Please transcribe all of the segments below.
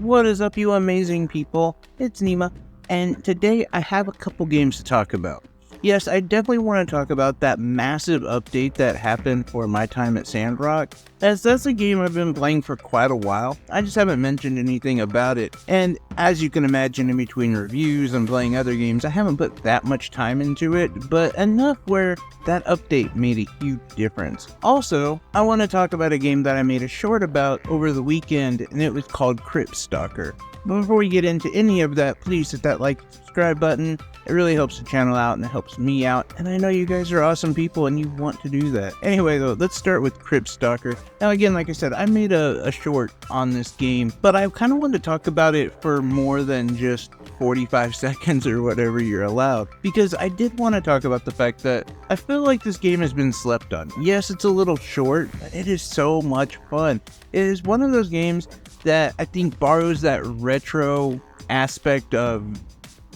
What is up, you amazing people? It's Nima, and today I have a couple games to talk about. Yes, I definitely want to talk about that massive update that happened for my time at Sandrock, as that's a game I've been playing for quite a while. I just haven't mentioned anything about it, and as you can imagine, in between reviews and playing other games, I haven't put that much time into it, but enough where that update made a huge difference. Also, I want to talk about a game that I made a short about over the weekend, and it was called Crypt Stalker. But before we get into any of that, please hit that like, subscribe button. It really helps the channel out and it helps me out, and I know you guys are awesome people and you want to do that. Anyway though, let's start with Crypt Stalker. Now again, like I said, I made a short on this game, but I kind of wanted to talk about it for more than just 45 seconds or whatever you're allowed, because I did want to talk about the fact that I feel like this game has been slept on. Yes, it's a little short, but it is so much fun. It is one of those games that I think borrows that retro aspect of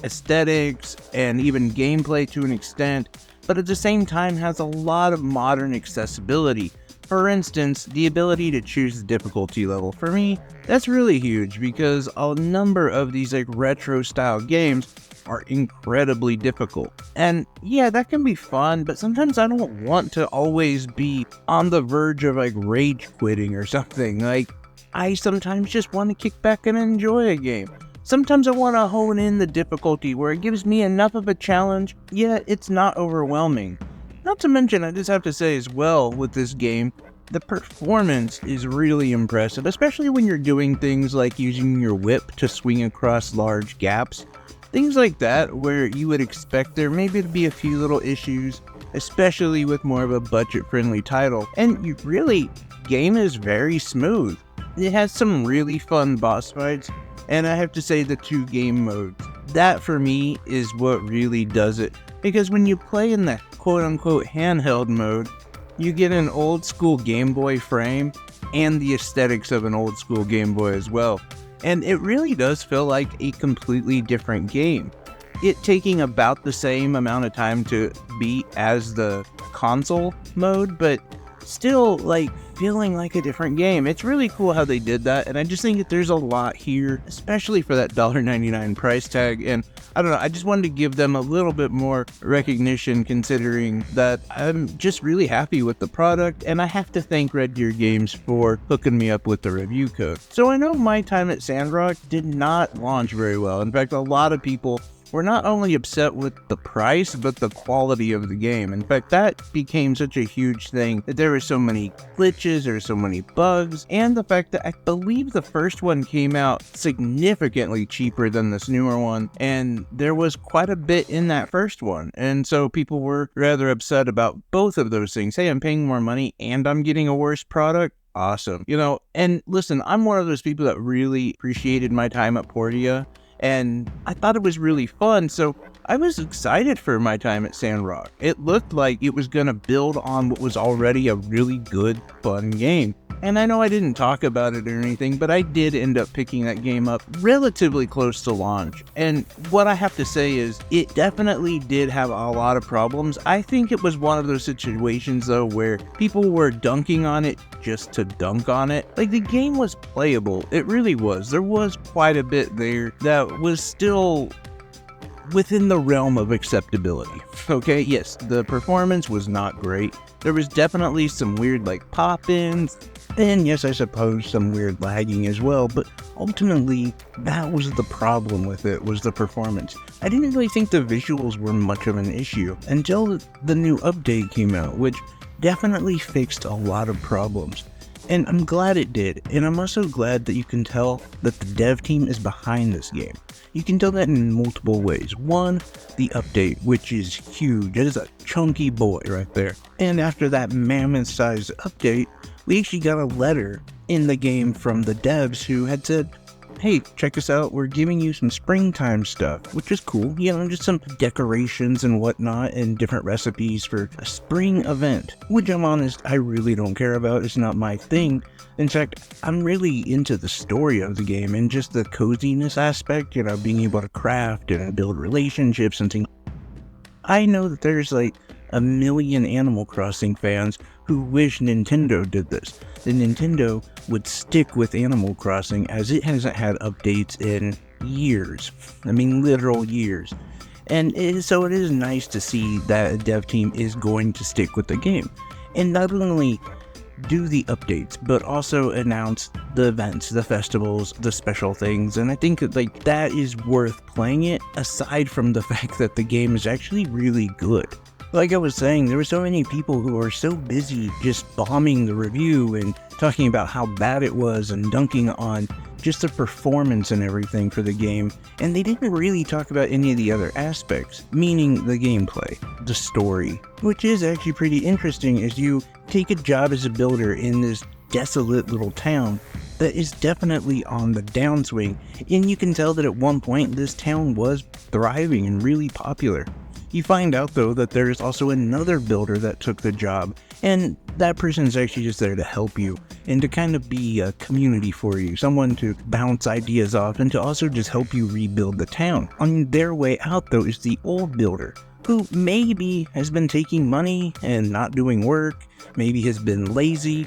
aesthetics and even gameplay to an extent, but at the same time has a lot of modern accessibility. For instance, the ability to choose the difficulty level. For me, that's really huge because a number of these retro style games are incredibly difficult. And yeah, that can be fun, but sometimes I don't want to always be on the verge of rage quitting or something. I sometimes just want to kick back and enjoy a game. Sometimes I want to hone in the difficulty where it gives me enough of a challenge, yet it's not overwhelming. Not to mention, I just have to say as well with this game, the performance is really impressive, especially when you're doing things like using your whip to swing across large gaps. Things like that where you would expect there maybe to be a few little issues, especially with more of a budget-friendly title. And game is very smooth. It has some really fun boss fights. And I have to say the two game modes, that for me is what really does it. Because when you play in the quote-unquote handheld mode, you get an old school Game Boy frame and the aesthetics of an old school Game Boy as well. And it really does feel like a completely different game. It taking about the same amount of time to beat as the console mode, but still feeling like a different game. It's really cool how they did that, and I just think that there's a lot here, especially for that $1.99 price tag. And I don't know, I just wanted to give them a little bit more recognition, considering that I'm just really happy with the product, and I have to thank Red Deer Games for hooking me up with the review code. So I know my time at Sandrock did not launch very well. In fact, a lot of people were not only upset with the price, but the quality of the game. In fact, that became such a huge thing that there were so many glitches, there were so many bugs, and the fact that I believe the first one came out significantly cheaper than this newer one, and there was quite a bit in that first one. And so people were rather upset about both of those things. Hey, I'm paying more money and I'm getting a worse product. Awesome. And listen, I'm one of those people that really appreciated my time at Portia, and I thought it was really fun, so I was excited for my time at Sandrock. It looked like it was going to build on what was already a really good, fun game. And I know I didn't talk about it or anything, but I did end up picking that game up relatively close to launch. And what I have to say is, it definitely did have a lot of problems. I think it was one of those situations, though, where people were dunking on it just to dunk on it. The game was playable. It really was. There was quite a bit there that was still within the realm of acceptability. Okay, yes, the performance was not great. There was definitely some weird pop-ins, and yes, I suppose some weird lagging as well, but ultimately that was the problem with it, was the performance. I didn't really think the visuals were much of an issue until the new update came out, which definitely fixed a lot of problems. And I'm glad it did, and I'm also glad that you can tell that the dev team is behind this game. You can tell that in multiple ways. One, the update, which is huge. It is a chunky boy right there. And after that mammoth-sized update, we actually got a letter in the game from the devs who had said, hey, check us out, we're giving you some springtime stuff, which is cool. Just some decorations and whatnot and different recipes for a spring event, which I'm honest, I really don't care about. It's not my thing. In fact, I'm really into the story of the game and just the coziness aspect, being able to craft and build relationships and things. I know that there's a million Animal Crossing fans who wish Nintendo did this. The Nintendo would stick with Animal Crossing as it hasn't had updates in years. I mean, literal years. And so it is nice to see that a dev team is going to stick with the game. And not only do the updates, but also announce the events, the festivals, the special things. And I think like that is worth playing it, aside from the fact that the game is actually really good. Like I was saying, there were so many people who are so busy just bombing the review and talking about how bad it was and dunking on just the performance and everything for the game, and they didn't really talk about any of the other aspects, meaning the gameplay, the story, which is actually pretty interesting as you take a job as a builder in this desolate little town that is definitely on the downswing, and you can tell that at one point this town was thriving and really popular. You find out though that there's also another builder that took the job, and that person is actually just there to help you and to kind of be a community for you, someone to bounce ideas off and to also just help you rebuild the town. On their way out though is the old builder, who maybe has been taking money and not doing work, maybe has been lazy.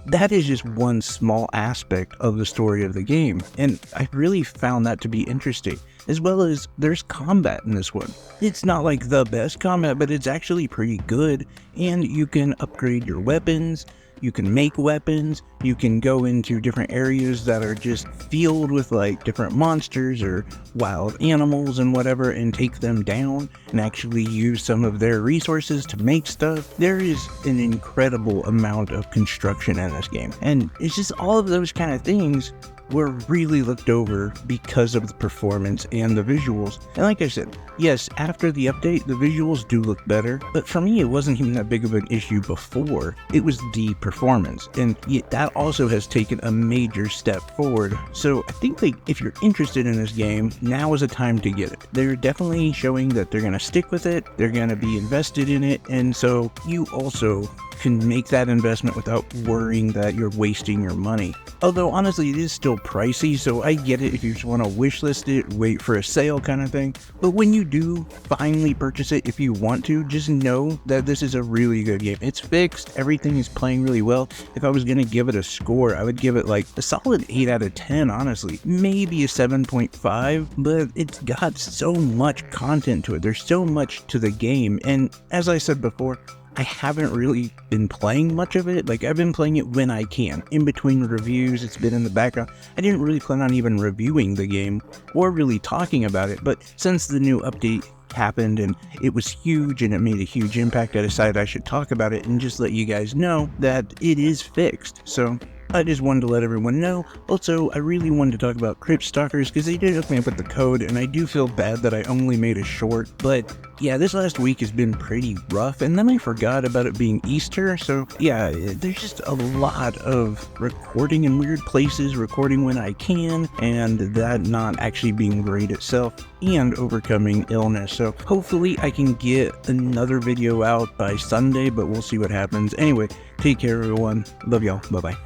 That is just one small aspect of the story of the game, and I really found that to be interesting, as well as there's combat in this one. It's not like the best combat, but it's actually pretty good, and you can upgrade your weapons, you can make weapons, you can go into different areas that are just filled with like different monsters or wild animals and whatever, and take them down and actually use some of their resources to make stuff. There is an incredible amount of construction in this game, and it's just all of those kind of things were really looked over because of the performance and the visuals. And like I said, yes, after the update, the visuals do look better, but for me, it wasn't even that big of an issue before. It was the performance, and that also has taken a major step forward. So I think like if you're interested in this game, now is a time to get it. They're definitely showing that they're going to stick with it, they're going to be invested in it, and so you also can make that investment without worrying that you're wasting your money. Although honestly, it is still pricey, so I get it if you just want to wishlist it, wait for a sale kind of thing. But when you do finally purchase it, if you want to, just know that this is a really good game. It's fixed, everything is playing really well. If I was going to give it a score, I would give it like a solid 8 out of 10, honestly. Maybe a 7.5, but it's got so much content to it. There's so much to the game, and as I said before, I haven't really been playing much of it. Like, I've been playing it when I can. In between reviews, it's been in the background. I didn't really plan on even reviewing the game or really talking about it, but since the new update happened and it was huge and it made a huge impact, I decided I should talk about it and just let you guys know that it is fixed. So I just wanted to let everyone know. Also, I really wanted to talk about Crypt Stalkers because they did hook me up with the code, and I do feel bad that I only made a short, but yeah, this last week has been pretty rough, and then I forgot about it being Easter, so yeah, there's just a lot of recording in weird places, recording when I can, and that not actually being great itself, and overcoming illness. So hopefully I can get another video out by Sunday, but we'll see what happens. Anyway, take care everyone. Love y'all. Bye-bye.